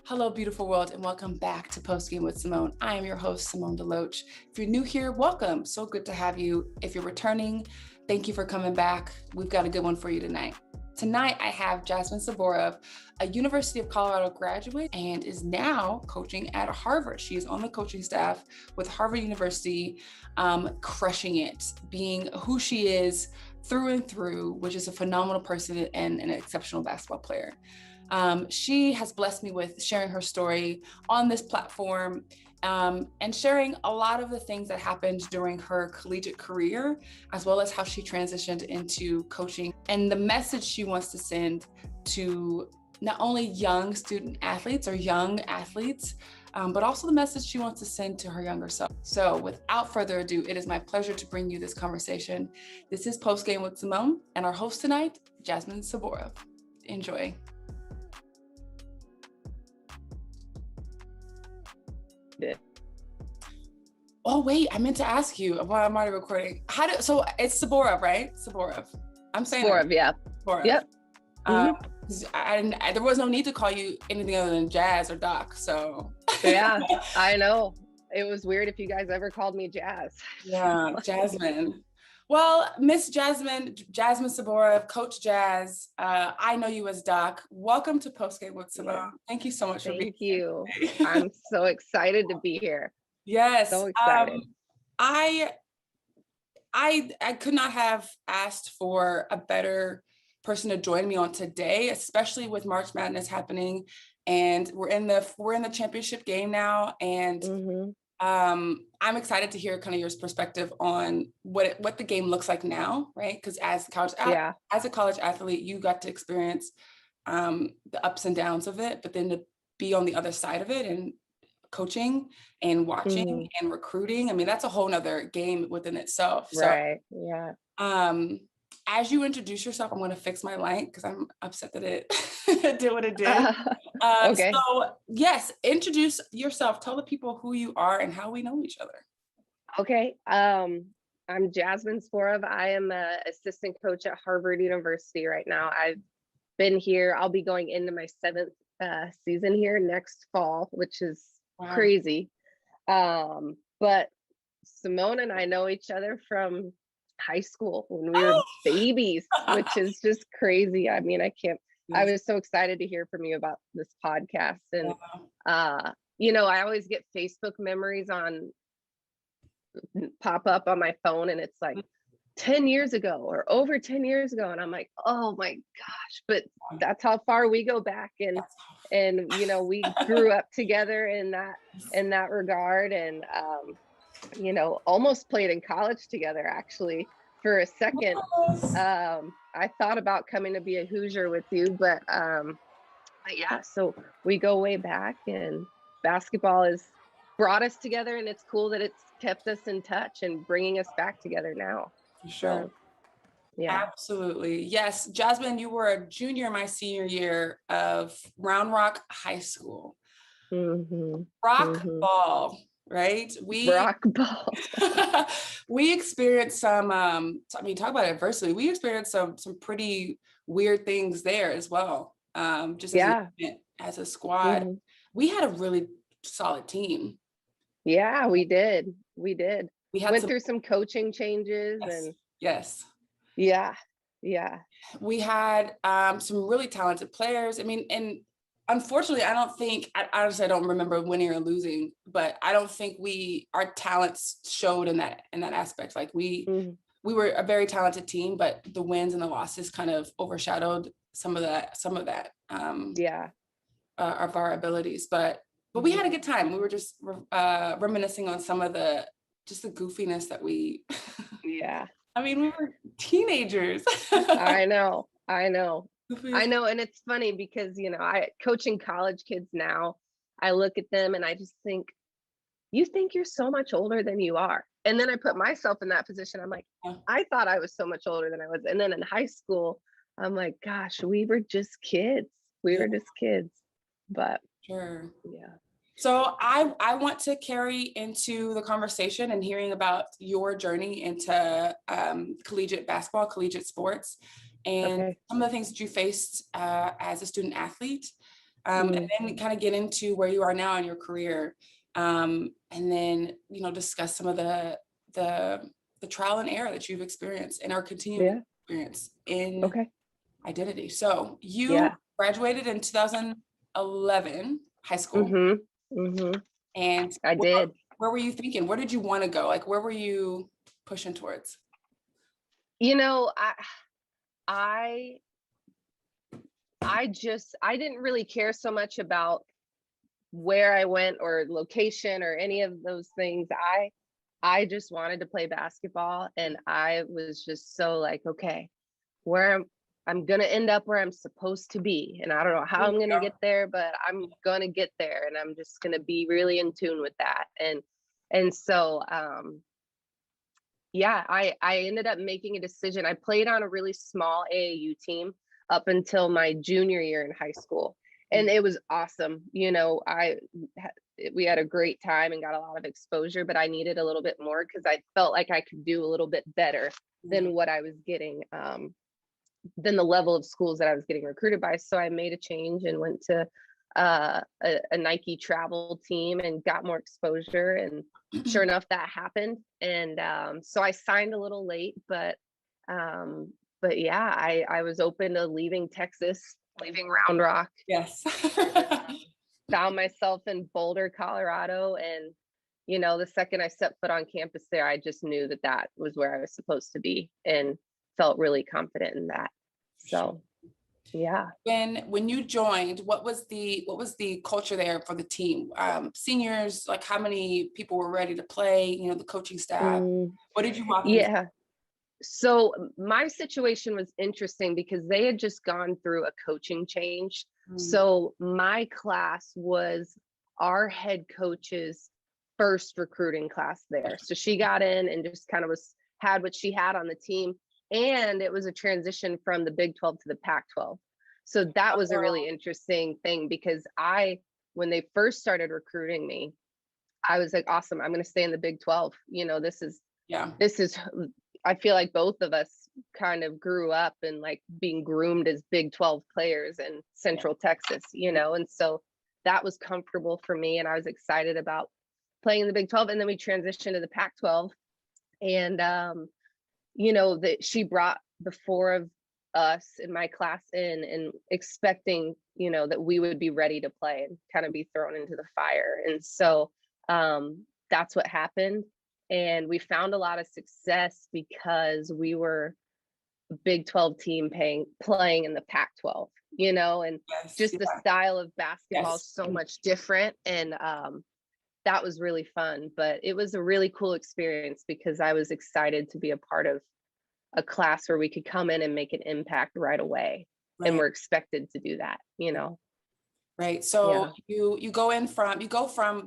Hello, beautiful world, and welcome back to Postgame with Simone. I am your host, Simone DeLoach. If you're new here, welcome. So good to have you. If you're returning, thank you for coming back. We've got a good one for you tonight. Tonight, I have Jasmine Saborov, a University of Colorado graduate, and is now coaching at Harvard. She is on the coaching staff with Harvard University, crushing it, being who she is through and through, which is a phenomenal person and an exceptional basketball player. She has blessed me with sharing her story on this platform and sharing a lot of the things that happened during her collegiate career, as well as how she transitioned into coaching and the message she wants to send to not only young student athletes or young athletes, but also the message she wants to send to her younger self. So without further ado, it is my pleasure to bring you this conversation. This is Postgame with Simone, and our host tonight, Jasmine Saborov. Enjoy. Oh wait, I meant to ask you while I'm already recording. So it's Saborov, right? Saborov. I'm saying Saborov, yeah. Saborov. Yep. There was no need to call you anything other than Jazz or Doc. So yeah, I know. It was weird if you guys ever called me Jazz. Yeah, Jasmine. Well, Miss Jasmine Saborov, Coach Jazz. I know you as Doc. Welcome to Postgame with Simone. Yeah. Thank you so much for being here. Thank you. I'm so excited to be here. Yes. So excited. I could not have asked for a better person to join me on today, especially with March Madness happening, and we're in the championship game now, and I'm excited to hear kind of your perspective on what the game looks like now, right? Because as a college athlete, you got to experience the ups and downs of it, but then to be on the other side of it and coaching and watching and recruiting, I mean, that's a whole nother game within itself. Right. Yeah. As you introduce yourself, I'm going to fix my light because I'm upset that it did what it did. Okay. So yes, introduce yourself. Tell the people who you are and how we know each other. Okay. I'm Jasmine Saborov. I am an assistant coach at Harvard University right now. I've been here. I'll be going into my 7th season here next fall, which is crazy. But Simone and I know each other from high school when we were babies, which is just crazy. I mean, I was so excited to hear from you about this podcast. And, I always get Facebook memories pop up on my phone, and it's like 10 years ago or over 10 years ago. And I'm like, oh my gosh, but that's how far we go back. And we grew up together in that regard. And, almost played in college together, actually, for a second. I thought about coming to be a Hoosier with you, but yeah, so we go way back, and basketball has brought us together, and it's cool that it's kept us in touch and bringing us back together now. For sure. So, yeah. Absolutely. Yes. Jasmine, you were a junior my senior year of Round Rock High School. Rock ball, right? Rock ball. We experienced some, talk about adversity. We experienced some pretty weird things there as well. Just as a squad. We had a really solid team. Yeah, we did. We went through some coaching changes. Yes. Yeah. We had some really talented players. I mean, and unfortunately, honestly, I don't remember winning or losing, but I don't think our talents showed in that aspect. Like we were a very talented team, but the wins and the losses kind of overshadowed some of that of our abilities. But we had a good time. We were just reminiscing on some of the goofiness that we. Yeah. I mean, we were teenagers. I know. And it's funny because, I coaching college kids now, I look at them and I just think, you think you're so much older than you are. And then I put myself in that position. I'm like, I thought I was so much older than I was. And then in high school, I'm like, gosh, we were just kids. But sure. Yeah. So I want to carry into the conversation and hearing about your journey into collegiate basketball, collegiate sports, and some of the things that you faced as a student athlete. and then kind of get into where you are now in your career. And then, discuss some of the trial and error that you've experienced and are continuing to experience in identity. So you graduated in 2011 high school. And I did. Where were you thinking? Where did you want to go? Like, where were you pushing towards? I didn't really care so much about where I went or location or any of those things. I just wanted to play basketball, and I was just so like, okay, I'm gonna end up where I'm supposed to be, and I don't know how I'm gonna get there, but I'm gonna get there, and I'm just gonna be really in tune with that. And so I ended up making a decision. I played on a really small AAU team up until my junior year in high school, and it was awesome. We had a great time and got a lot of exposure, but I needed a little bit more because I felt like I could do a little bit better than what I was getting, than the level of schools that I was getting recruited by. So I made a change and went to a Nike travel team and got more exposure. And sure enough, that happened. And so I signed a little late, but yeah, I was open to leaving Texas, leaving Round Rock. Yes. Found myself in Boulder, Colorado. And, the second I stepped foot on campus there, I just knew that was where I was supposed to be and felt really confident in that. So, yeah. When you joined, what was the culture there for the team? Seniors, like how many people were ready to play, the coaching staff? What did you walk into? Yeah. So my situation was interesting because they had just gone through a coaching change. So my class was our head coach's first recruiting class there. So she got in and just kind of had what she had on the team. And it was a transition from the Big 12 to the Pac-12. So that was a really interesting thing because when they first started recruiting me, I was like, awesome, I'm going to stay in the Big 12. This is, I feel like both of us kind of grew up and like being groomed as Big 12 players in Central Texas, and so that was comfortable for me. And I was excited about playing in the Big 12. And then we transitioned to the Pac-12. And, that she brought the four of us in my class in and expecting, that we would be ready to play and kind of be thrown into the fire. And so that's what happened. And we found a lot of success because we were a Big 12 team playing in the Pac-12, and the style of basketball is so much different. And that was really fun, but it was a really cool experience because I was excited to be a part of a class where we could come in and make an impact right away. Right. And we're expected to do that, Right. So you go from,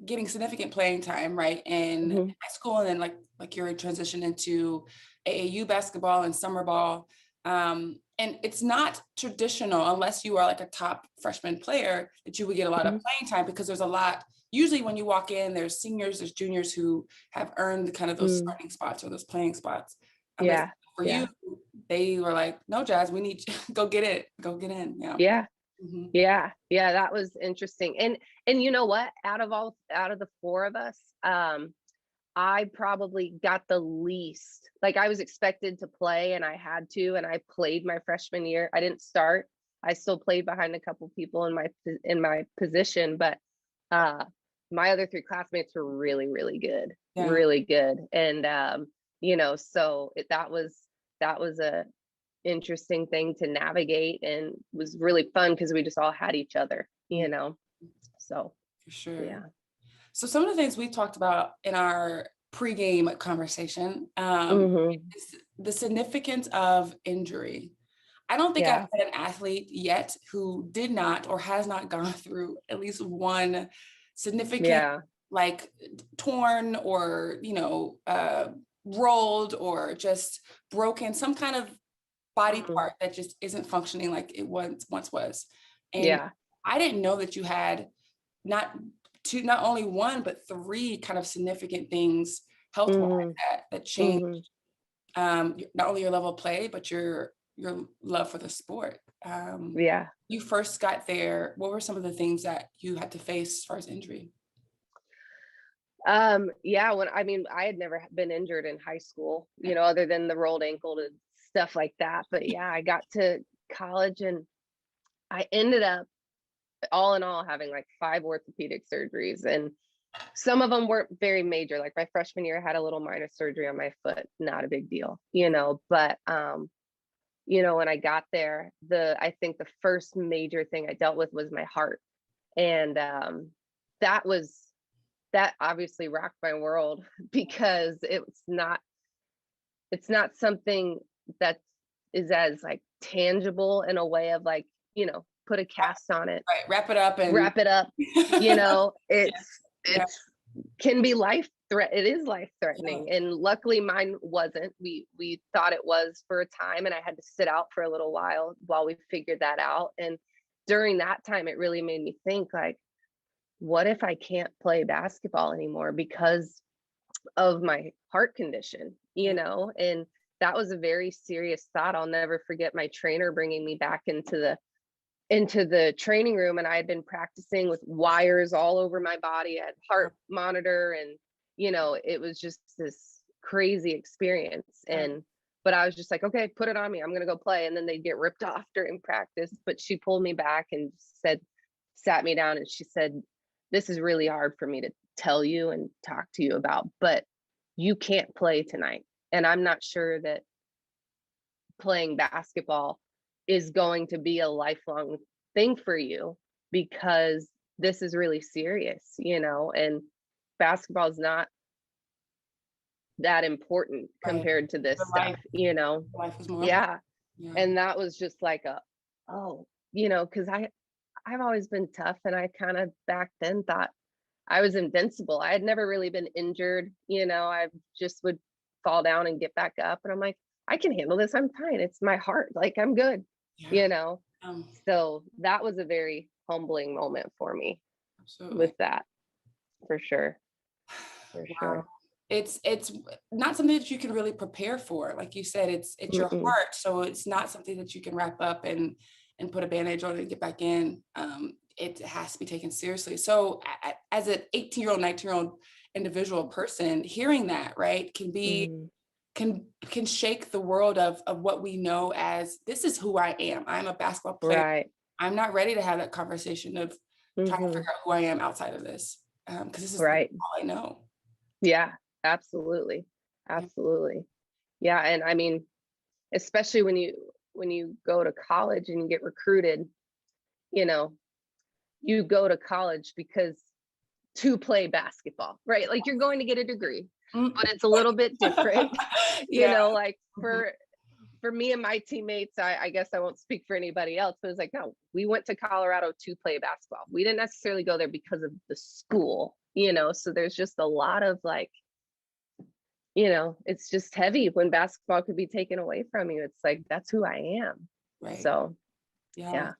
getting significant playing time, right, in high school, and then like you're transitioned into AAU basketball and summer ball. And it's not traditional unless you are like a top freshman player that you would get a lot of playing time, because there's a lot. Usually when you walk in, there's seniors, there's juniors who have earned kind of those starting spots or those playing spots. For you, they were like, no, Jazz, we need you. Go get in. Yeah. That was interesting. And you know what, out of the four of us, I probably got the least. Like, I was expected to play and I had to, and I played my freshman year. I didn't start. I still played behind a couple people in my position, but my other three classmates were really, really good. Really good. And so that was a interesting thing to navigate, and was really fun because we just all had each other, so for sure. So some of the things we talked about in our pregame conversation is the significance of injury. I don't think I've had an athlete yet who did not or has not gone through at least one significant like torn or rolled or just broken, some kind of body part that just isn't functioning like it once was. And I didn't know that you had not only one, but three kind of significant things health-wise that changed not only your level of play, but your your love for the sport. Yeah. You first got there, what were some of the things that you had to face as far as injury? Yeah, I had never been injured in high school, other than the rolled ankle and stuff like that. But yeah, I got to college and I ended up all in all having like 5 orthopedic surgeries, and some of them weren't very major. Like my freshman year, I had a little minor surgery on my foot, not a big deal, but when I got there, I think the first major thing I dealt with was my heart. And that obviously rocked my world because it's not something that is as like tangible in a way of like, put a cast on it, Right, wrap it up wrap it up, it's Yeah. can be it is life threatening. And luckily mine wasn't. We thought it was for a time, and I had to sit out for a little while we figured that out. And during that time, it really made me think like, what if I can't play basketball anymore because of my heart condition, and that was a very serious thought. I'll never forget my trainer bringing me back into the training room, and I had been practicing with wires all over my body at heart monitor, and it was just this crazy experience. But I was just like, okay, put it on me, I'm gonna go play. And then they'd get ripped off during practice. But she pulled me back and sat me down, and she said, this is really hard for me to tell you and talk to you about, but you can't play tonight. And I'm not sure that playing basketball is going to be a lifelong thing for you, because this is really serious, and basketball is not that important compared to this stuff, Life was more. yeah. And that was just like because I've always been tough, and I kind of back then thought I was invincible. I had never really been injured, I just would fall down and get back up, and I'm like, I can handle this, I'm fine, it's my heart, like I'm good. So that was a very humbling moment for me. Absolutely. With that, for sure. Sure. It's not something that you can really prepare for. Like you said, it's your heart, so it's not something that you can wrap up and put a bandage on it and get back in. It has to be taken seriously. So as an 18-year-old, 19-year-old individual person, hearing that, right, can be can shake the world of what we know as, this is who I am. I'm a basketball player. Right. I'm not ready to have that conversation of trying to figure out who I am outside of this. Because this is right. all I know. Yeah, absolutely. Absolutely. Yeah. And I mean, especially when you go to college and you get recruited, you go to college because to play basketball, right? Like you're going to get a degree, but it's a little bit different, like for me and my teammates, I guess I won't speak for anybody else, but it's like, no, we went to Colorado to play basketball. We didn't necessarily go there because of the school, so there's just a lot of like, it's just heavy when basketball could be taken away from you. It's like, that's who I am. Right. So, yeah.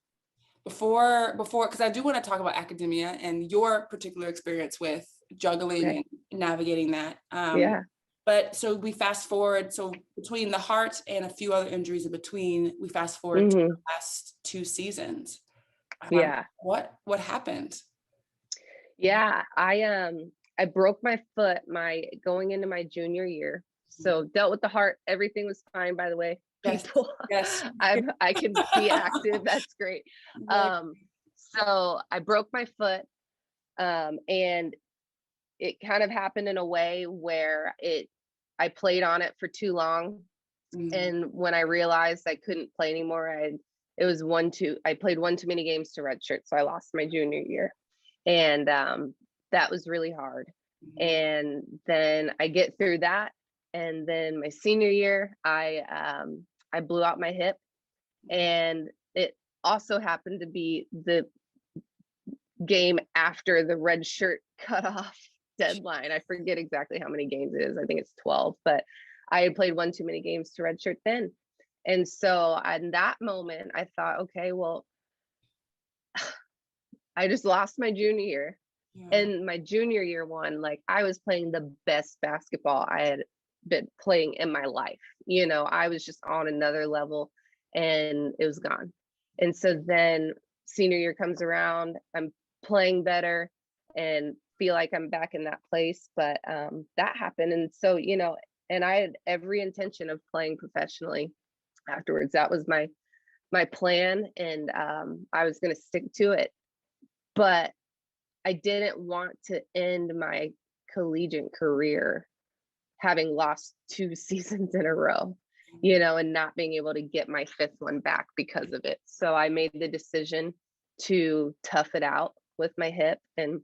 Before, because I do want to talk about academia and your particular experience with juggling and navigating that. But so we fast forward. So between the heart and a few other injuries in between, we fast forward to the last 2 seasons. What happened? Yeah, I broke my foot going into my junior year. So dealt with the heart. Everything was fine, by the way. People, yes. I can be active. That's great. So I broke my foot, and it kind of happened in a way where I played on it for too long. And when I realized I couldn't play anymore, I played one too many games to redshirt. So I lost my junior year, and that was really hard. And then I get through that. And then my senior year, I blew out my hip, and it also happened to be the game after the red shirt cutoff deadline. I forget exactly how many games it is. I think it's 12, but I had played one too many games to redshirt then. And so in that moment, I thought, okay, well, I just lost my junior year. And my junior year one, like I was playing the best basketball I had been playing in my life. I was just on another level. and it was gone. And so then senior year comes around, I'm playing better and feel like I'm back in that place. But that happened. And so, and I had every intention of playing professionally afterwards. That was my plan, and I was going to stick to it. But I didn't want to end my collegiate career having lost 2 seasons in a row, and not being able to get my 5th one back because of it. So I made the decision to tough it out with my hip, and,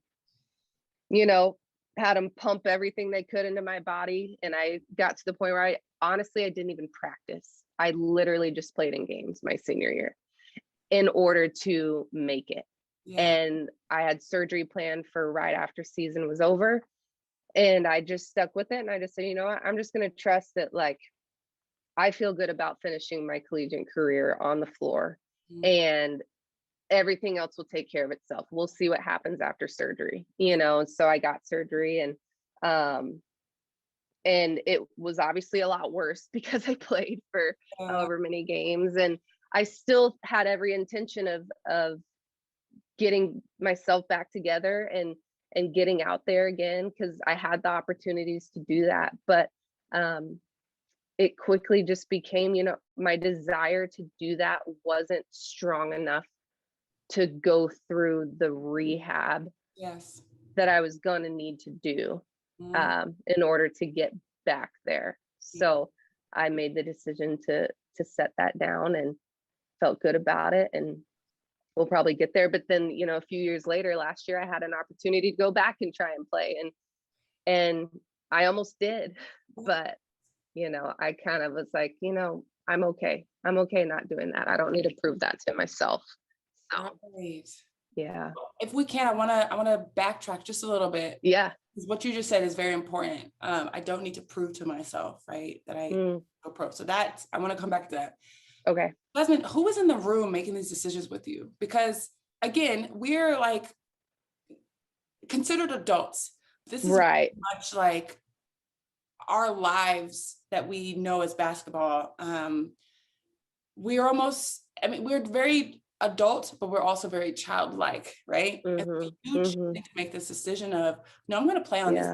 had them pump everything they could into my body. And I got to the point where I didn't even practice. I literally just played in games my senior year in order to make it. Yeah. And I had surgery planned for right after season was over. And I just stuck with it. And I just said, you know what, I'm just going to trust that, like, I feel good about finishing my collegiate career on the floor, and everything else will take care of itself. We'll see what happens after surgery, And so I got surgery, and it was obviously a lot worse because I played for however many games, and I still had every intention of getting myself back together and getting out there again, because I had the opportunities to do that. But it quickly just became, my desire to do that wasn't strong enough to go through the rehab that I was going to need to do in order to get back there. So I made the decision to set that down, and felt good about it, and we'll probably get there. But then, a few years later, last year, I had an opportunity to go back and try and play, and I almost did, but I kind of was like, I'm okay not doing that. I don't need to prove that to myself. So Right. Yeah. If we can, I want to backtrack just a little bit. Yeah. Because what you just said is very important. I don't need to prove to myself, right, that I go pro. So I want to come back to that. Okay. Jasmine, who was in the room making these decisions with you? Because again, we're like considered adults. This is right. much like our lives that we know as basketball. We're very adult, but we're also very childlike, right? And you choosing to make this decision of, no, I'm going to play on this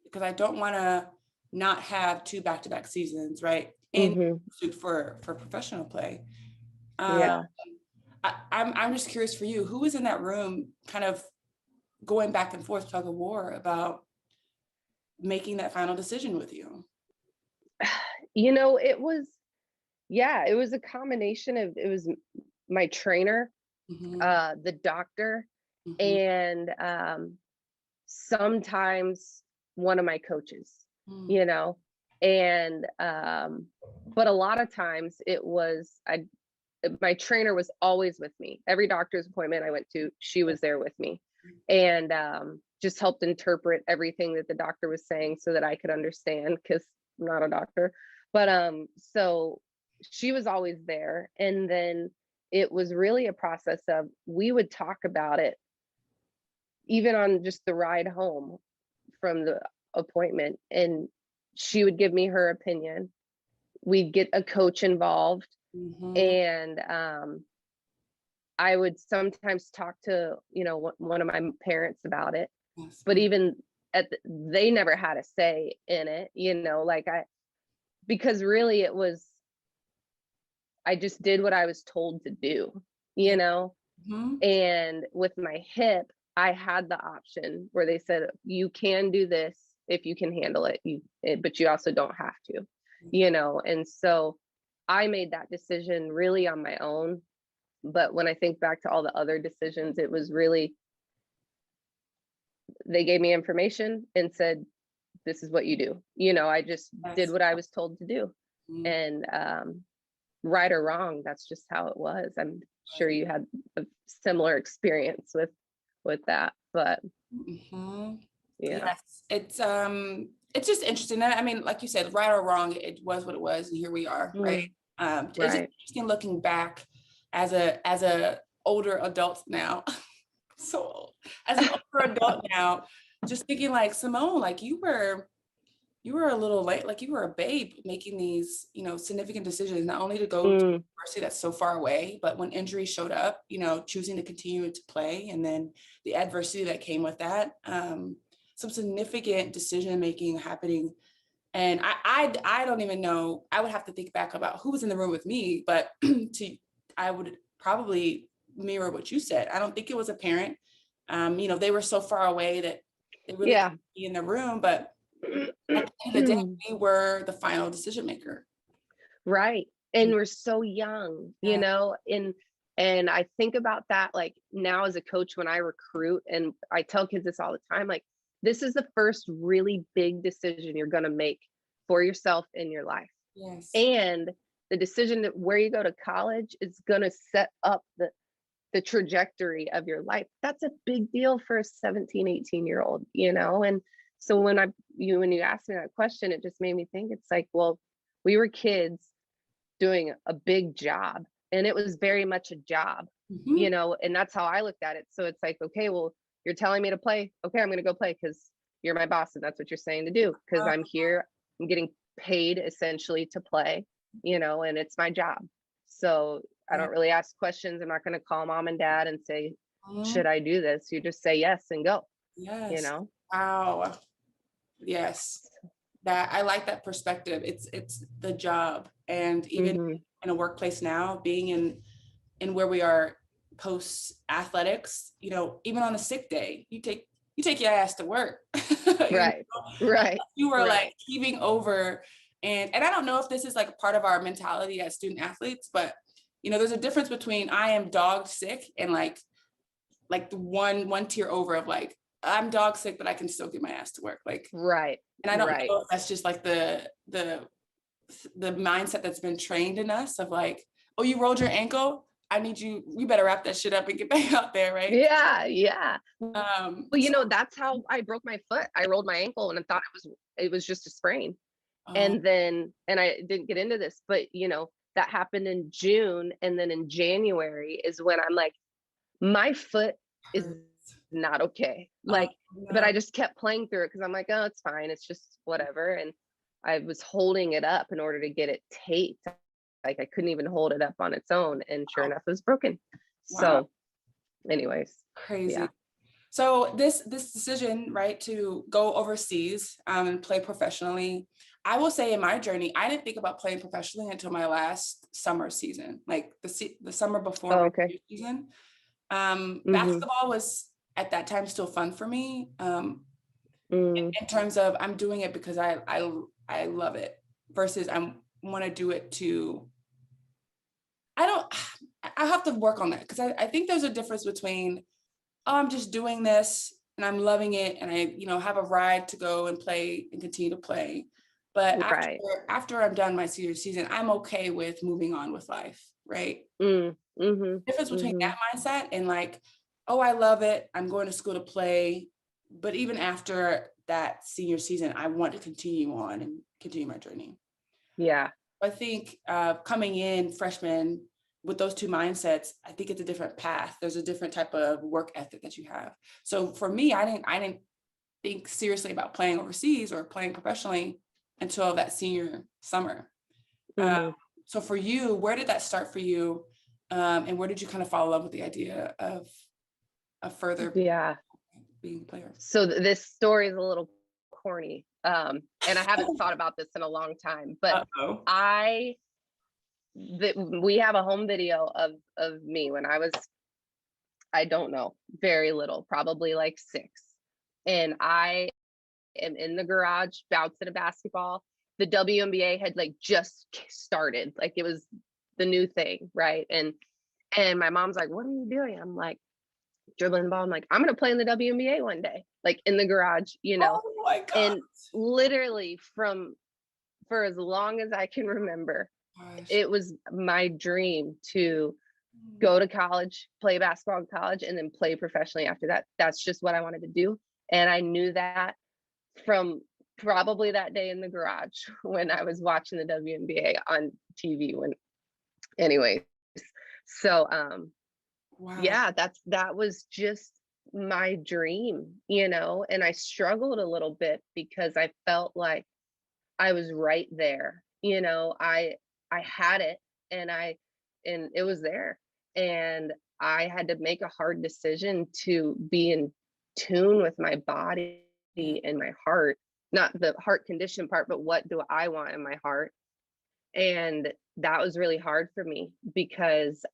because I don't want to not have 2 back-to-back seasons, right? In pursuit for professional play. I'm just curious for you, who was in that room kind of going back and forth, tug of war about making that final decision with you? It was a combination of, it was my trainer, the doctor, and sometimes one of my coaches, and but a lot of times it was my trainer was always with me. Every doctor's appointment I went to, she was there with me, and just helped interpret everything that the doctor was saying so that I could understand, because I'm not a doctor. But so she was always there. And then it was really a process of, we would talk about it even on just the ride home from the appointment, and she would give me her opinion. We'd get a coach involved, and I would sometimes talk to one of my parents about it, but even they never had a say in it, because really it was, I just did what I was told to do, and with my hip, I had the option where they said, you can do this if you can handle it, but you also don't have to, and so I made that decision really on my own. But when I think back to all the other decisions, it was really, they gave me information and said, this is what you do. I just did what I was told to do. And right or wrong, that's just how it was. I'm sure you had a similar experience with that, but yes, it's just interesting. I mean, like you said, right or wrong, it was what it was, and here we are, right? It's just interesting looking back as a older adult now. So old. As an older adult now, just thinking like, Simone, like you were you were a little late, like you were a babe making these, significant decisions, not only to go to Mm, university that's so far away, but when injury showed up, choosing to continue to play, and then the adversity that came with that. Some significant decision making happening. And I don't even know, I would have to think back about who was in the room with me, but I would probably mirror what you said. I don't think it was a parent. They were so far away that they really yeah. couldn't be in the room, but at the end of the day, we were the final decision maker. Right. And we're so young, Yeah. and I think about that, like now as a coach, when I recruit, and I tell kids this all the time, like this is the first really big decision you're going to make for yourself in your life. Yes. And the decision that where you go to college is going to set up the trajectory of your life. That's a big deal for a 17, 18-year-old, And so when you asked me that question, it just made me think, it's like, well, we were kids doing a big job, and it was very much a job, and that's how I looked at it. So it's like, okay, well, you're telling me to play. Okay, I'm going to go play because you're my boss and that's what you're saying to do, because I'm here, I'm getting paid essentially to play, and it's my job. So I don't really ask questions. I'm not going to call mom and dad and say, should I do this? You just say yes and go. Yes. Wow. Yes. That I like that perspective. It's the job. And even in a workplace now, being in where we are post athletics, even on a sick day, you take your ass to work. Right. Right. You were like heaving over. And I don't know if this is like part of our mentality as student athletes, but there's a difference between I am dog sick and like the one tier over of like, I'm dog sick, but I can still get my ass to work. Like, right. And I don't know if that's just like the mindset that's been trained in us of like, oh, you rolled your ankle, I need you better wrap that shit up and get back out there, right? Yeah. Well, that's how I broke my foot. I rolled my ankle and I thought it was just a sprain. And I didn't get into this, but that happened in June, and then in January is when I'm like, my foot is not okay. Like, but I just kept playing through it because I'm like, oh, it's fine. It's just whatever. And I was holding it up in order to get it taped. Like I couldn't even hold it up on its own. And sure enough, it was broken. Wow. So anyways, crazy. Yeah. So this decision, right, to go overseas and play professionally, I will say in my journey, I didn't think about playing professionally until my last summer season, like the summer before my season. Basketball was at that time still fun for me. In terms of I'm doing it because I love it versus I want to do it to, I have to work on that because I think there's a difference between, oh, I'm just doing this and I'm loving it and I, have a ride to go and play and continue to play. But after I'm done my senior season, I'm okay with moving on with life, right? Difference between that mindset and like, oh, I love it, I'm going to school to play. But even after that senior season, I want to continue on and continue my journey. Yeah. I think coming in freshman with those two mindsets, I think it's a different path. There's a different type of work ethic that you have. So for me, I didn't think seriously about playing overseas or playing professionally until that senior summer. So for you, where did that start for you? And where did you kind of fall in love with the idea of a further being a player? So this story is a little corny. And I haven't thought about this in a long time, but we have a home video of me when I was, I don't know, very little, probably like 6. And I am in the garage bouncing a basketball. The WNBA had like just started, like it was the new thing, right? And my mom's like, what are you doing? I'm like, dribbling the ball. I'm like, I'm gonna play in the WNBA one day, like in the garage, Oh my God. And literally for as long as I can remember, it was my dream to go to college, play basketball in college, and then play professionally after that. That's just what I wanted to do. And I knew that from probably that day in the garage when I was watching the WNBA on TV anyways. So, wow. Yeah, that was just my dream, and I struggled a little bit because I felt like I was right there. You know, I had it, and it was there. And I had to make a hard decision to be in tune with my body Yeah. and my heart, not the heart condition part, but what do I want in my heart? And that was really hard for me because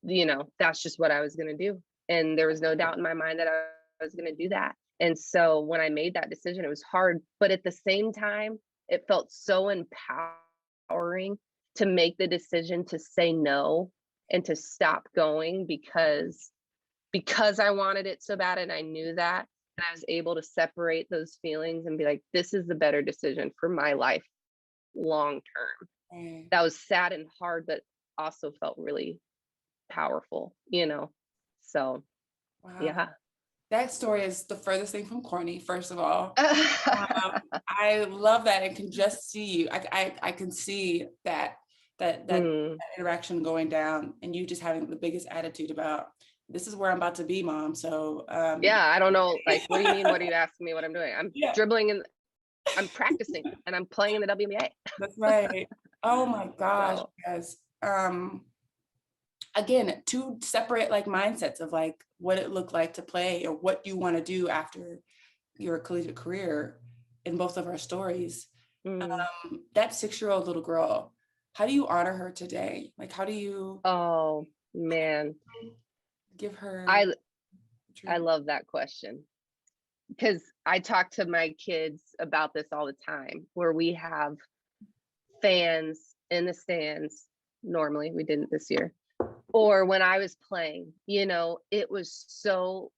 that's just what I was going to do. And there was no doubt in my mind that I was going to do that. And so when I made that decision, it was hard, but at the same time, it felt so empowering to make the decision to say no and to stop going because I wanted it so bad, and I knew that, and I was able to separate those feelings and be like, this is the better decision for my life long term. Right. That was sad and hard, but also felt really powerful, So, Wow. yeah. That story is the furthest thing from corny, first of all. I love that and can just see you. I can see that Mm. interaction going down, and you just having the biggest attitude about, this is where I'm about to be, mom. So Yeah, I don't know. Like, what do you mean? What are you asking me what I'm doing? I'm yeah, dribbling and I'm practicing and I'm playing in the WNBA. that's right. Oh my gosh, So, guys. Again, two separate like mindsets of like what it looked like to play or what you want to do after your collegiate career in both of our stories. mm. That 6-year-old little girl, how do you honor her today? Like, how do you Oh man, give her I I treatment? love that question because I talk to my kids about this all the time, where we have fans in the stands. Normally, we didn't this year. Or when I was playing, it was so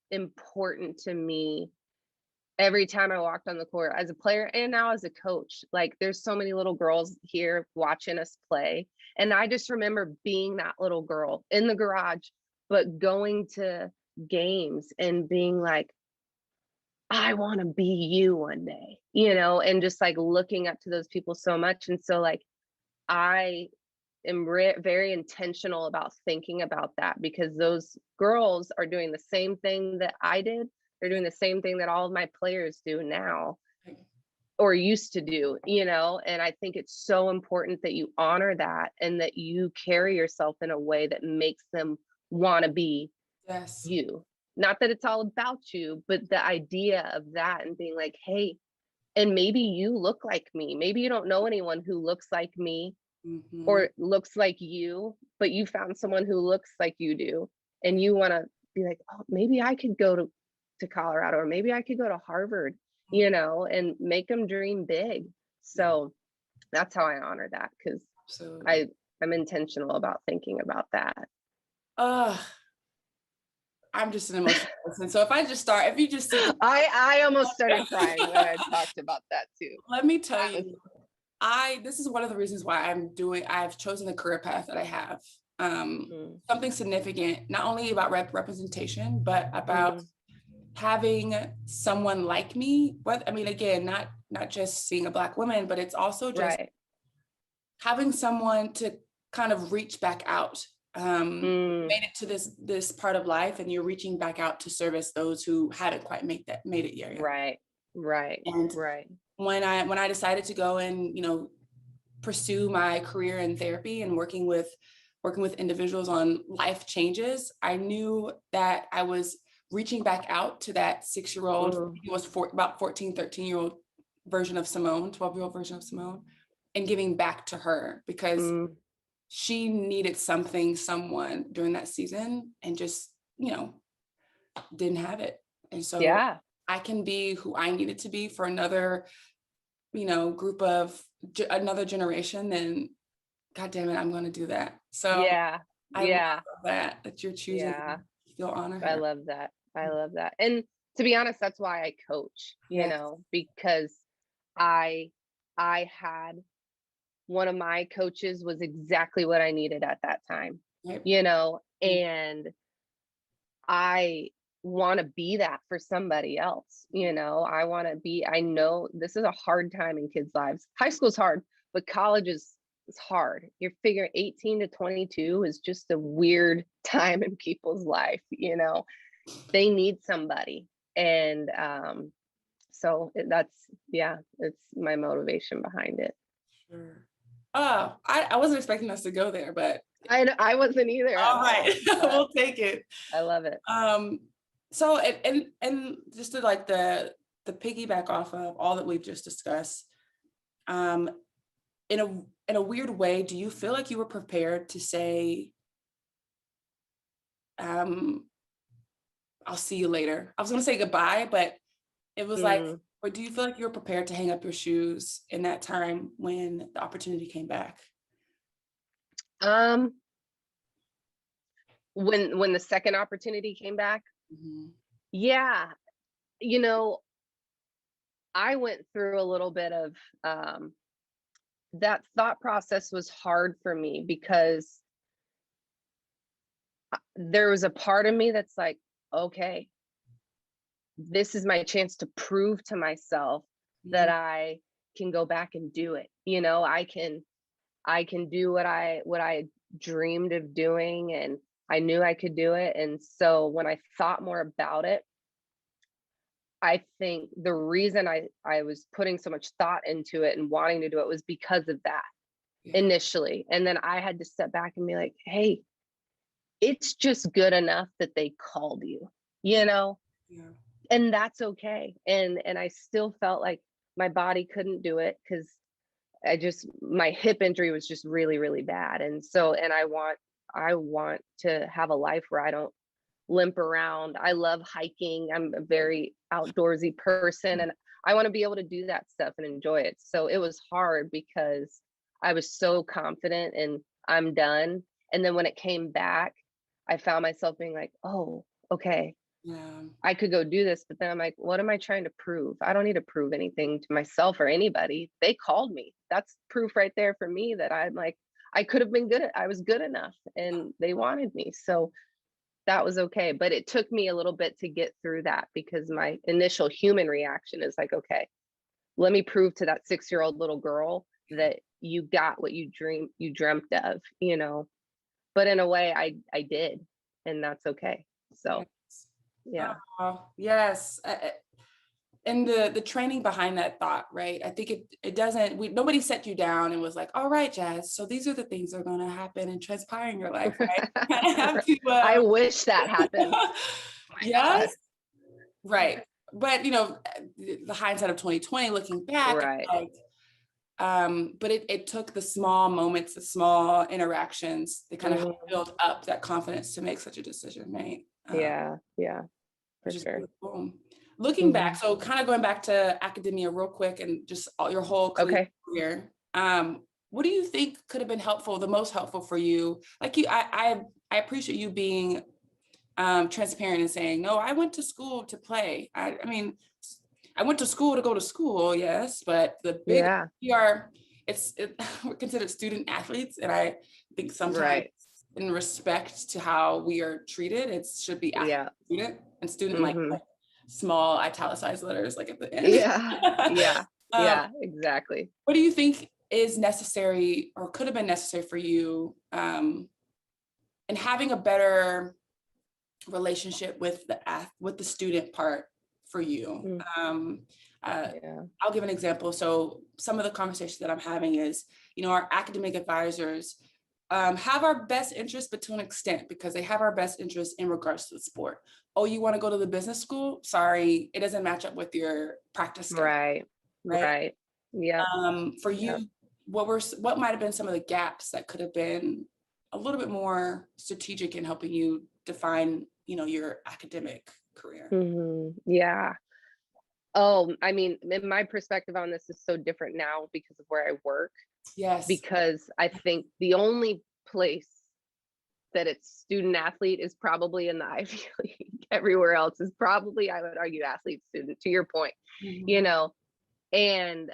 important to me every time I walked on the court as a player and now as a coach. Like, there's so many little girls here watching us play. And I just remember being that little girl in the garage, but going to games and being like, I want to be you one day, and just like looking up to those people so much. And so, like, I am very intentional about thinking about that, because those girls are doing the same thing that I did. They're doing the same thing that all of my players do now or used to do, and I think it's so important that you honor that and that you carry yourself in a way that makes them want to be Yes. you. Not that it's all about you, but the idea of that and being like, hey, and maybe you look like me. Maybe you don't know anyone who looks like me Mm-hmm. or looks like you, but you found someone who looks like you do. And you want to be like, oh, maybe I could go to Colorado, or maybe I could go to Harvard, and make them dream big. Yeah, So that's how I honor that, because absolutely. I'm intentional about thinking about that. Uh, I'm just an emotional person. So if you just sit, I almost started crying when I talked about that too. let me tell That was, you, this is one of the reasons why I've chosen the career path that I have. mm, Something significant, not only about representation, but about mm, having someone like me. But I mean, again, not just seeing a Black woman, but it's also just right. having someone to kind of reach back out. Mm, Made it to this part of life, and you're reaching back out to service those who haven't quite made it yet. right. Right. And Right. when I decided to go and pursue my career in therapy and working with individuals on life changes, I knew that I was reaching back out to that 6-year-old, Mm, it was about 14, 13-year-old version of Simone, 12-year-old version of Simone, and giving back to her because mm, she needed someone during that season and just, didn't have it. And so yeah. I can be who I needed to be for another, group of another generation, then God damn it, I'm going to do that. So Yeah. I love Yeah. that you're choosing Yeah. to still honor I her. love that. I love that. And to be honest, that's why I coach, Yes. because I I had one of my coaches was exactly what I needed at that time, Right. and I want to be that for somebody else. I know this is a hard time in kids' lives. High school's hard, but college is hard. You're figuring 18 to 22 is just a weird time in people's life. They need somebody. And So it's my motivation behind it. Sure. Oh, I wasn't expecting us to go there, but I wasn't either. all right, we'll take it. I love it. So and just to like the piggyback off of all that we've just discussed, in a weird way, do you feel like you were prepared to say, I'll see you later? I was gonna say goodbye, but it was like, or do you feel like you were prepared to hang up your shoes in that time when the opportunity came back? When the second opportunity came back, Mhm. yeah, you know, I went through a little bit of that thought process was hard for me because there was a part of me that's like, okay, this is my chance to prove to myself that Mhm. I can go back and do it. I can do what I dreamed of doing, and I knew I could do it. And so when I thought more about it, I think the reason I was putting so much thought into it and wanting to do it was because of that Yeah. initially. And then I had to step back and be like, hey, it's just good enough that they called you, you know? Yeah. And that's okay. And I still felt like my body couldn't do it because my hip injury was just really, really bad. And so, and I want to have a life where I don't limp around. I love hiking. I'm a very outdoorsy person, and I want to be able to do that stuff and enjoy it. So it was hard because I was so confident and I'm done. And then when it came back, I found myself being like, oh, okay, Yeah. I could go do this. But then I'm like, what am I trying to prove? I don't need to prove anything to myself or anybody. They called me. That's proof right there for me that I'm like, I could have been good. I was good enough and they wanted me. So that was okay. But it took me a little bit to get through that because my initial human reaction is like, okay, let me prove to that 6-year-old little girl that you got what you dreamt of, But in a way, I did, and that's okay. So Yes. yeah. Oh, yes. And the training behind that thought, right? I think it doesn't, nobody set you down and was like, all right, Jazz, so these are the things that are going to happen and transpire in your life, right? You have to, I wish that happened. Oh my God. yes, right. But the hindsight of 2020, looking back, Right. like, but it took the small moments, the small interactions that kind of help build up that confidence to make such a decision, right? Yeah, for Which is sure. beautiful. Looking back, so kind of going back to academia real quick and just all your whole collegiate career, what do you think could have been helpful, the most helpful for you? Like I appreciate you being transparent and saying, no, I went to school to play. I mean, I went to school to go to school, yes, but the big Yeah. we're considered student athletes, and I think sometimes Right. in respect to how we are treated, it should be athlete, Yeah. student, and student like small italicized letters like at the end. Yeah. Yeah. Yeah, exactly. What do you think is necessary or could have been necessary for you in having a better relationship with the student part for you? Yeah. I'll give an example. So some of the conversations that I'm having is, our academic advisors have our best interest, but to an extent, because they have our best interest in regards to the sport. Oh, you want to go to the business school? Sorry, it doesn't match up with your practice schedule, Right. right? Right. Yeah. For you, what might have been some of the gaps that could have been a little bit more strategic in helping you define, your academic career? Yeah. Oh, I mean, my perspective on this is so different now because of where I work, Yes. because I think the only place that it's student athlete is probably in the Ivy League. Everywhere else is probably, I would argue, athlete student, to your point, Mhm. and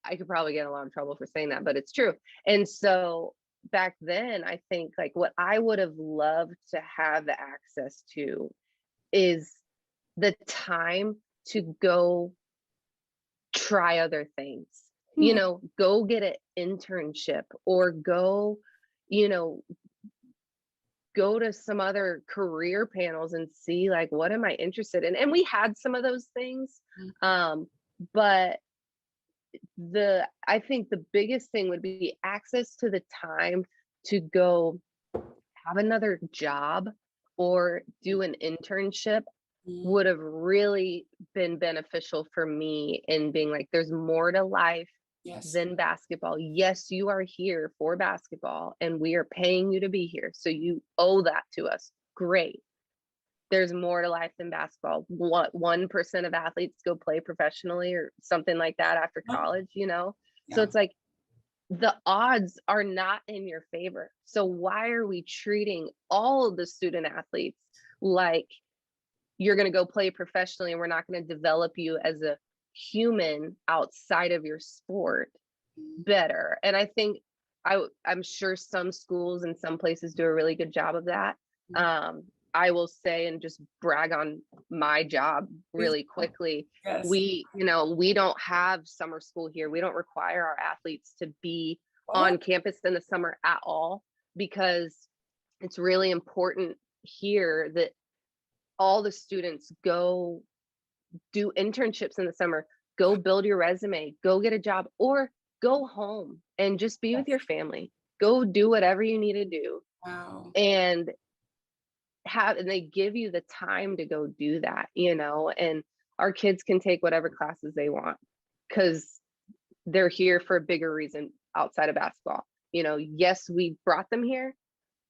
I could probably get in a lot of trouble for saying that, but it's true. And so back then, I think like what I would have loved to have the access to is the time to go try other things, Hmm. go get an internship or go, you know, go to some other career panels and see like, what am I interested in? And we had some of those things. But I think the biggest thing would be access to the time to go have another job or do an internship would have really been beneficial for me in being like, there's more to life than basketball. Yes, you are here for basketball and we are paying you to be here. So you owe that to us. Great. There's more to life than basketball. What 1% of athletes go play professionally or something like that after college, you know? So it's like the odds are not in your favor. So why are we treating all of the student athletes like you're going to go play professionally and we're not going to develop you as a human outside of your sport better? And I think I'm sure some schools and some places do a really good job of that. I will say, and just brag on my job really quickly. We don't have summer school here. We don't require our athletes to be on campus in the summer at all, because it's really important here that all the students go do internships in the summer, go build your resume, go get a job, or go home and just be with your family. Go do whatever you need to do. And they give you the time to go do that, you know, and our kids can take whatever classes they want because they're here for a bigger reason outside of basketball. You know, yes, we brought them here,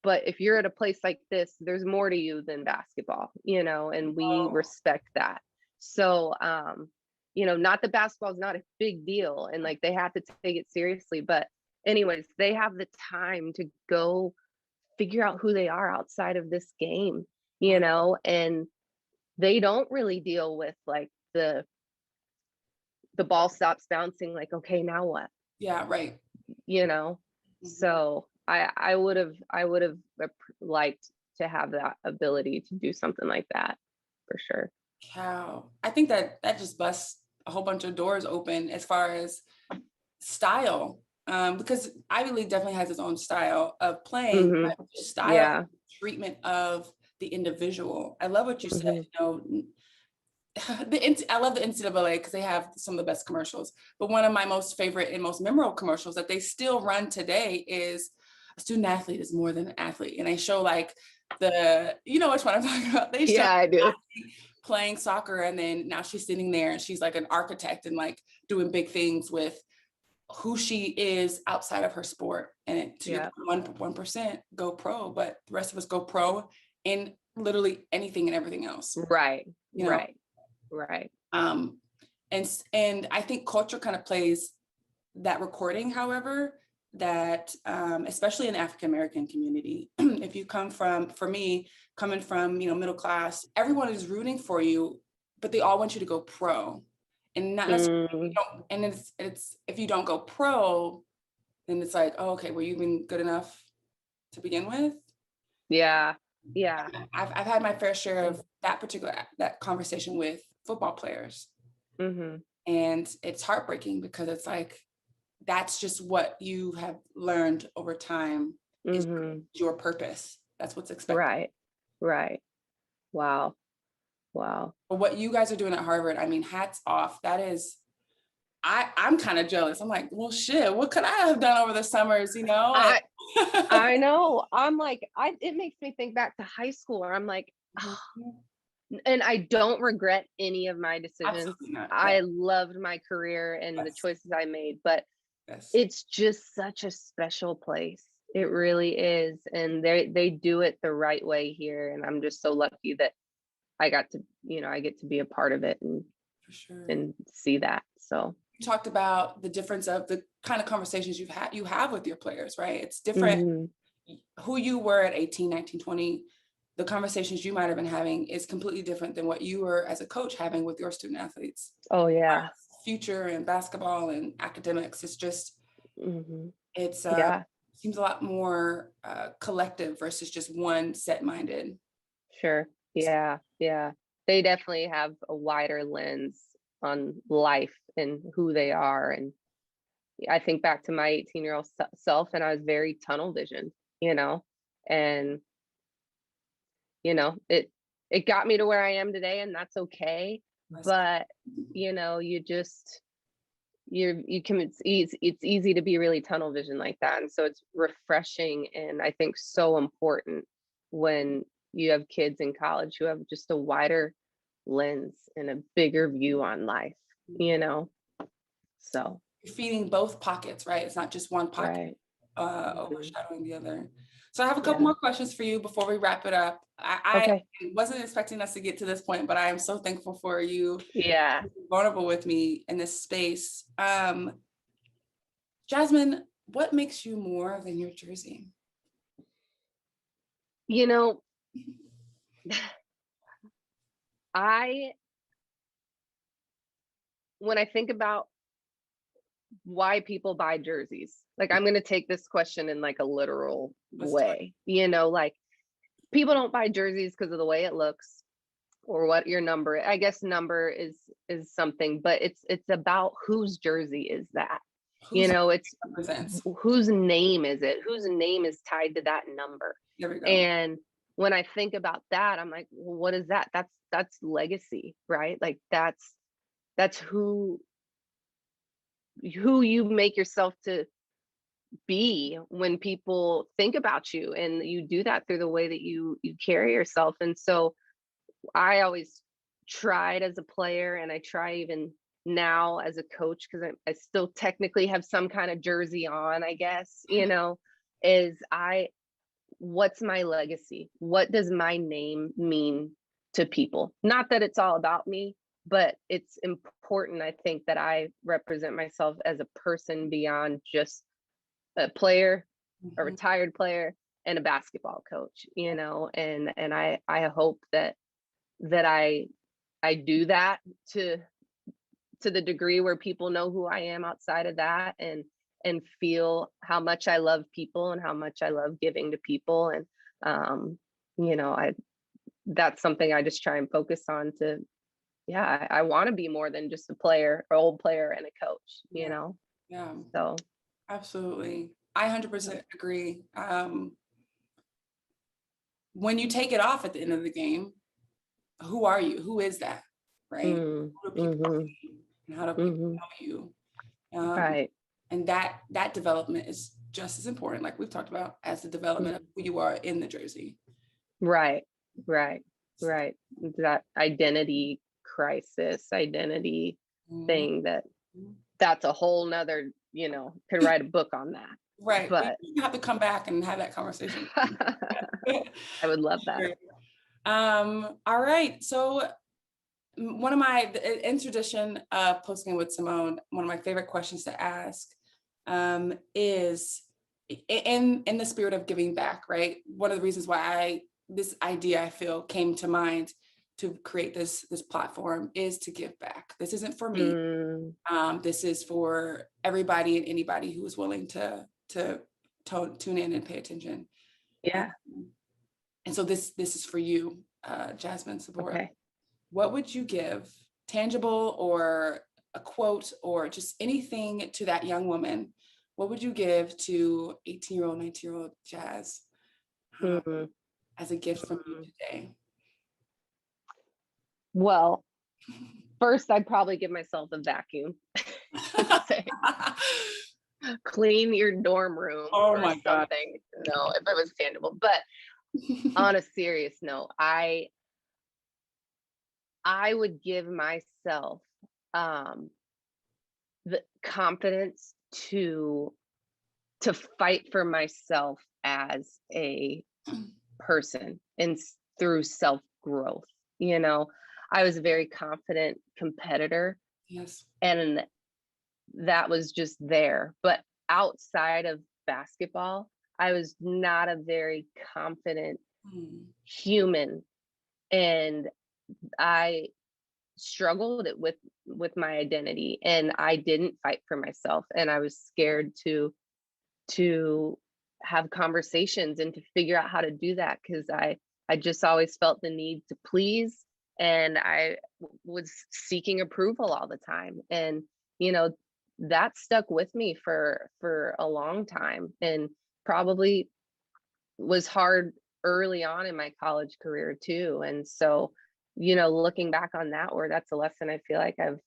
but if you're at a place like this, there's more to you than basketball, you know, and we respect that. So, you know, not that basketball is not a big deal and like they have to take it seriously, but anyways, they have the time to go figure out who they are outside of this game, you know, and they don't really deal with like the ball stops bouncing, like, okay, now what? You know, so I would have liked to have that ability to do something like that for sure. I think that just busts a whole bunch of doors open as far as style. Because Ivy League definitely has its own style of playing, but style treatment of the individual. I love what you said, you know, I love the NCAA because they have some of the best commercials, but one of my most favorite and most memorable commercials that they still run today is a student athlete is more than an athlete. And they show like you know which one I'm talking about. They show I do. Playing soccer, and then now she's sitting there and she's like an architect and like doing big things with who she is outside of her sport. And to your 1% go pro, but the rest of us go pro in literally anything and everything else. Right. You know? Right. And I think culture kind of plays that recording, however, that especially in the African American community, if you come from, for me, coming from, you know, middle class, everyone is rooting for you, but they all want you to go pro. And not necessarily, and it's if you don't go pro, then it's like, oh, okay, were you even good enough to begin with? Yeah. I've had my fair share of that conversation with football players, and it's heartbreaking because it's like that's just what you have learned over time is your purpose. That's what's expected. Right. Wow. But what you guys are doing at Harvard, I mean, hats off. That is, I'm kind of jealous. I'm like, well, shit, what could I have done over the summers, you know? I know. I'm like, it makes me think back to high school where I'm like, and I don't regret any of my decisions. I loved my career and the choices I made, but it's just such a special place. It really is. And they do it the right way here. And I'm just so lucky that I got to, you know, I get to be a part of it and and see that. So you talked about the difference of the kind of conversations you have with your players, right? It's different who you were at 18, 19, 20. The conversations you might have been having is completely different than what you were as a coach having with your student athletes. Oh yeah. Future and basketball and academics. It's just, it's seems a lot more collective versus just one set-minded. Sure. Yeah. They definitely have a wider lens on life and who they are. And I think back to my 18-year-old self, and I was very tunnel visioned, you know, and you know, it got me to where I am today, and that's okay. That's But, you know, it's easy to be really tunnel vision like that. And so it's refreshing, and I think so important when you have kids in college who have just a wider lens and a bigger view on life, you know? So, you're feeding both pockets, right? It's not just one pocket right. overshadowing the other. So I have a couple Yeah. more questions for you before we wrap it up. I Okay. wasn't expecting us to get to this point, but I am so thankful for you Yeah. being vulnerable with me in this space. Jasmine, what makes you more than your jersey? You know, I, when I think about why people buy jerseys, like, I'm going to take this question in like a literal Let's do it. way, you know, like, people don't buy jerseys because of the way it looks or what your number. I guess number is something, but it's about whose jersey is that. You Who's know, it's represents? whose name is it? Whose name is tied to that number? There we go. And when I think about that, I'm like, well, what is that? That's legacy, right? Like, that's who you make yourself to be when people think about you, and you do that through the way that you carry yourself. And so I always tried as a player, and I try even now as a coach, because I still technically have some kind of jersey on, I guess, you know, is what's my legacy? What does my name mean to people? Not that it's all about me, but it's important, I think, that I represent myself as a person beyond just a player, a Mhm. retired player, and a basketball coach, you know. And I hope that I do that to the degree where people know who I am outside of that, and feel how much I love people and how much I love giving to people. And you know, I that's something I just try and focus on. To Yeah, I want to be more than just a player or old player and a coach, you Yeah, know. yeah, So absolutely. I 100% agree. When you take it off at the end of the game, who are you? Who is that? Right? Who do people mm-hmm, see and how do people mm-hmm, know you? Um, right. and that development is just as important, like we've talked about, as the development of who you are in the jersey. Right, right, right. That identity crisis, identity Mhm. thing, that's a whole nother, you know, could write a book on that. Right. We But have to come back and have that conversation. I would love that. Sure. All right. So one of my, in tradition of Postgame with Simone, one of my favorite questions to ask is in the spirit of giving back, right? One of the reasons why this idea, I feel, came to mind to create this platform is to give back. This isn't for me. Mm, This is for everybody and anybody who is willing to tune in and pay attention. yeah. Um, and so this is for you, Jasmine Sabora. Okay. What would you give, tangible or a quote or just anything, to that young woman? What would you give to 18-year-old, 19-year-old Jazz Mm, as a gift from you mm. today? Well, first, I'd probably give myself a vacuum and say, clean your dorm room Oh or my God. something. No, if it was tangible. But on a serious note, I would give myself um the confidence to fight for myself as a person, and through self growth. You know, I was a very confident competitor, Yes. and that was just there. But outside of basketball, I was not a very confident Mm. human, and I struggled with my identity, and I didn't fight for myself, and I was scared to have conversations and to figure out how to do that, because I just always felt the need to please, and I was seeking approval all the time. And you know, that stuck with me for a long time, and probably was hard early on in my college career too. And so, looking back on that, where that's a lesson I feel like I've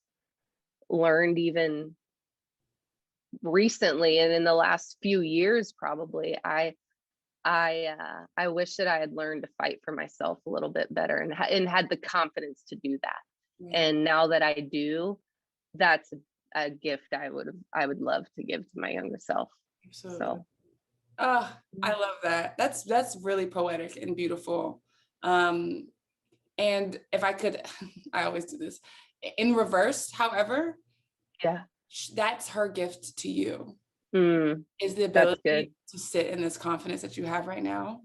learned even recently and in the last few years, probably. I wish that I had learned to fight for myself a little bit better, and had the confidence to do that. Yeah. And now that I do, that's a gift I would love to give to my younger self. Absolutely. So, I love that. That's really poetic and beautiful. And if I could, I always do this in reverse. However, yeah, that's her gift to you. Is the that's good. ability to sit in this confidence that you have right now.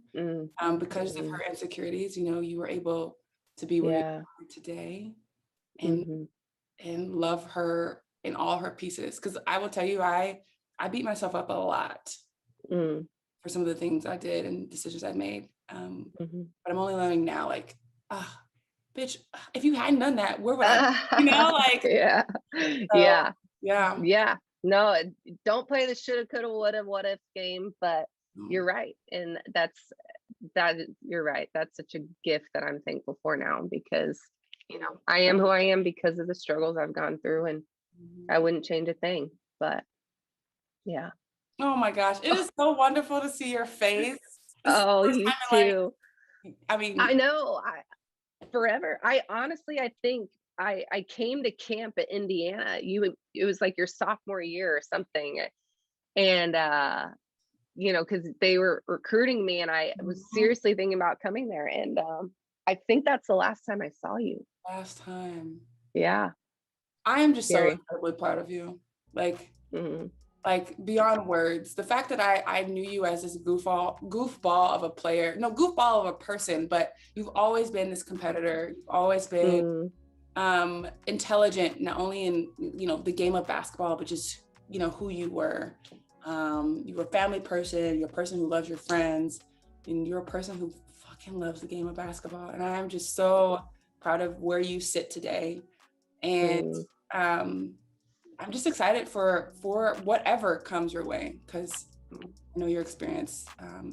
Because of her insecurities, you were able to be where you are today, and love her in all her pieces. Because I will tell you, I beat myself up a lot for some of the things I did and decisions I made. But I'm only learning now, like, bitch, if you hadn't done that, where would I, like, yeah. No, don't play the shoulda, coulda, woulda, what if game, but you're right. And you're right. That's such a gift that I'm thankful for now, because, I am who I am because of the struggles I've gone through, and I wouldn't change a thing, but yeah. Oh my gosh. It is so wonderful to see your face. Oh, you too. I mean, I know. Forever. I honestly, I think I came to camp at Indiana. It was like your sophomore year or something. And, because they were recruiting me, and I was seriously thinking about coming there. And I think that's the last time I saw you. Last time. Yeah. I am just so incredibly proud of you. Like, like beyond words. The fact that I knew you as this goofball of a player, no, goofball of a person, but you've always been this competitor. You've always been intelligent, not only in, the game of basketball, but just, who you were. You were a family person, you're a person who loves your friends, and you're a person who fucking loves the game of basketball. And I'm just so proud of where you sit today. And I'm just excited for whatever comes your way, because I know your experience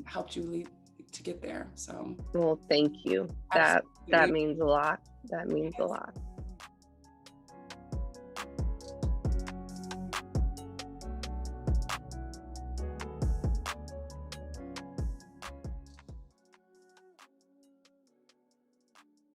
helped you lead to get there. So, well, thank you. That means a lot. That means a lot.